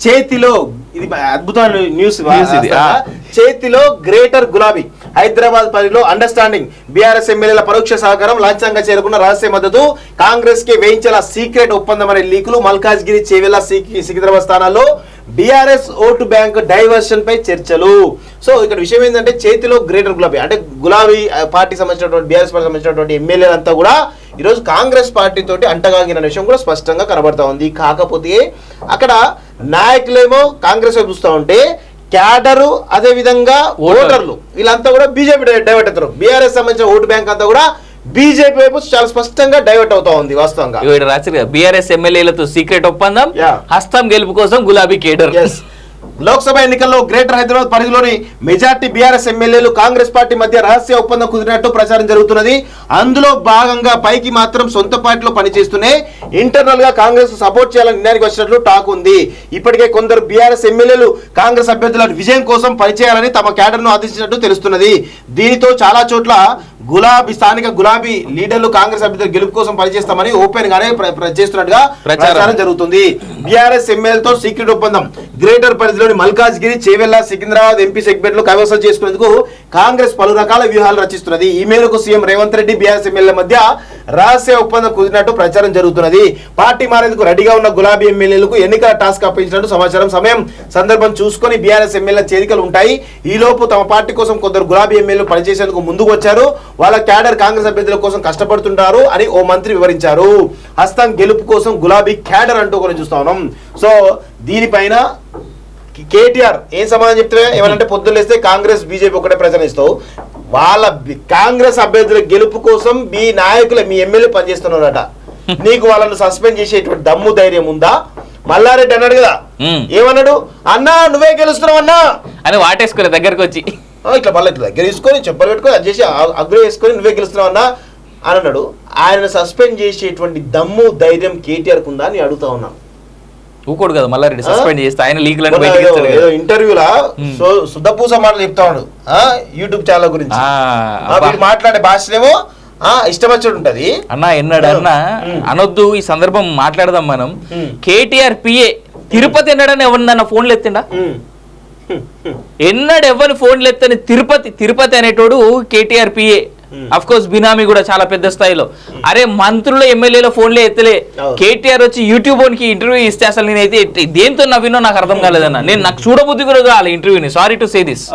చేతిలో ఇది అద్భుతమైన న్యూస్ చేతిలో గ్రేటర్ గులాబీ హైదరాబాద్ పరిధిలో అండర్స్టాండింగ్ బీఆర్ఎస్ ఎమ్మెల్యేల పరోక్ష సహకారం లాంఛనంగా చేరుకున్న రహస్య మద్దతు కాంగ్రెస్ కి వేయించాల సీక్రెట్ ఒప్పందం అనే లీకులు మల్కాజ్గిరి చేవెళ్ల సికింద్రాబాద్ స్థానాల్లో బీఆర్ఎస్ ఓటు బ్యాంక్ డైవర్షన్ పై చర్చలు. సో ఇక్కడ విషయం ఏంటంటే చేతిలో గ్రేటర్ గులాబీ అంటే గులాబీ పార్టీకి సంబంధించినటువంటి బీఆర్ఎస్ పార్టీకి సంబంధించినటువంటి ఎమ్మెల్యేలంతా కూడా ఈరోజు కాంగ్రెస్ పార్టీ తోటి అంటగాగిన విషయం కూడా స్పష్టంగా కనబడతా ఉంది. కాకపోతే అక్కడ నాయకులేమో కాంగ్రెస్ వైపు చూస్తూ ఉంటే క్యాడరు అదే విధంగా ఓటర్లు వీళ్ళంతా కూడా బీజేపీ డైవర్ట్ అవుతారు. బీఆర్ఎస్ సంబంధించిన ఓటు బ్యాంక్ అంతా కూడా బీజేపీ వైపు చాలా స్పష్టంగా డైవర్ట్ అవుతా ఉంది. వాస్తవంగా బీఆర్ఎస్ ఎమ్మెల్యేలతో సీక్రెట్ ఒప్పందం, హస్తం గెలుపు కోసం గులాబీ కేడర్. లోక్సభ ఎన్నికల్లో గ్రేటర్ హైదరాబాద్ పరిధిలోని మెజార్టీ బీఆర్ఎస్ ఎమ్మెల్యేలు కాంగ్రెస్ పార్టీ మధ్య రహస్య ఒప్పందం కుదిరినట్టు ప్రచారం జరుగుతున్నది. అందులో భాగంగా పైకి మాత్రం సొంత పార్టీలో పనిచేస్తూనే ఇంటర్నల్ గా కాంగ్రెస్ సపోర్ట్ చేయాలని నిర్ణయానికి వచ్చినట్లు టాక్ ఉంది. ఇప్పటికే కొందరు బీఆర్ఎస్ ఎమ్మెల్యేలు కాంగ్రెస్ అభ్యర్థుల విజయం కోసం పనిచేయాలని తమ క్యాడర్ ను ఆదేశించినట్టు తెలుస్తున్నది. దీనితో చాలా చోట్ల స్థానిక గులాబీ లీడర్లు కాంగ్రెస్ అభ్యర్థుల గెలుపు కోసం పనిచేస్తామని ఓపెన్ గానే చేస్తున్నట్టుగా ప్రచారం జరుగుతుంది. బీఆర్ఎస్ ఎమ్మెల్యేలతో సీక్రెట్ ఒప్పందం గ్రేటర్ పరిధిలోని మల్కాజ్గిరి చేవెళ్ల సికింద్రాబాద్ ఎంపీ సెగ్మెంట్లు కైవసం చేసుకునేందుకు కాంగ్రెస్ పలు రకాల వ్యూహాలు రచిస్తున్నది. ఈ మేరకు సీఎం రేవంత్ రెడ్డి బీఆర్ఎస్ ఎమ్మెల్యేల మధ్య రహస్య ఒప్పందం కుదిరినట్టు ప్రచారం జరుగుతున్నది. పార్టీ మారేందుకు రెడీగా ఉన్న గులాబీ ఎమ్మెల్యేలకు ఎన్నికల టాస్క్ అప్పగించినట్టు సమాచారం. సమయం సందర్భం చూసుకొని బీఆర్ఎస్ ఎమ్మెల్యేల చేరికలు ఉంటాయి. ఈ లోపు తమ పార్టీ కోసం కొందరు గులాబీ ఎమ్మెల్యేలు పనిచేసేందుకు ముందుకు వచ్చారు. వాళ్ళ క్యాడర్ కాంగ్రెస్ అభ్యర్థుల కోసం కష్టపడుతుంటారు అని ఓ మంత్రి వివరించారు. హస్తం గెలుపు కోసం గులాబీ క్యాడర్ అంటూ కూడా చూస్తా ఉన్నాం. సో దీనిపైన కేటీఆర్ ఏం సమాధానం చెప్తే ఏమనంటే పొద్దున్నేస్తే కాంగ్రెస్ బీజేపీ ఒకటే ప్రచారిస్తావు, వాళ్ళ కాంగ్రెస్ అభ్యర్థుల గెలుపు కోసం మీ నాయకులు మీ ఎమ్మెల్యే పనిచేస్తున్నారట. నీకు వాళ్ళను సస్పెండ్ చేసేటువంటి దమ్ము ధైర్యం ఉందా? మల్లారెడ్డి అన్నాడు కదా, ఏమన్నాడు? అన్నా నువ్వే గెలుస్తున్నావు అన్నా అని వాటేసుకునే దగ్గరకు వచ్చి ఇట్లా మళ్ళీ ఇట్లా దగ్గర తీసుకొని చెప్పలు పెట్టుకొని అది చేసి అగ్రహం వేసుకొని నువ్వే గెలుస్తున్నావు అన్నా అని అన్నాడు. ఆయన సస్పెండ్ చేసేటువంటి దమ్ము ధైర్యం కేటీఆర్ కుందా అని అడుగుతా ఉన్నాం. ఊకోడు కదా మల్లారెడ్డి సస్పెండ్ చేస్తే ఆయన లీకులను ఇంటర్వ్యూలా శుద్ధపూస మాటలు చెప్తా ఉన్నాడు యూట్యూబ్ ఛానల్ గురించి. మాట్లాడే భాషనేమో ఇష్టం వచ్చి ఉంటది అన్న ఎన్నాడు అన్న అనొద్దు. ఈ సందర్భం మాట్లాడదాం మనం. కేటీఆర్ పిఏ తిరుపతి ఎన్నాడని ఎవరినన్నా ఫోన్లు ఎత్తిండా? ఎన్నాడు ఎవరిని ఫోన్లు ఎత్తని తిరుపతి అనేటోడు కేటీఆర్ పిఏ. అఫ్ కోర్స్ బినామీ కూడా చాలా పెద్ద స్థాయిలో. అరే మంత్రులు ఎమ్మెల్యేల ఫోన్లే ఎత్తలే. కేటీఆర్ వచ్చి యూట్యూబ్ కి ఇంటర్వ్యూ ఇస్తే అసలు నేనైతే దేంతో నవ్వినో నాకు అర్థం కాలేదన్న. నాకు చూడబుద్ధి కూడా కావాలి ఇంటర్వ్యూని. Sorry to say this.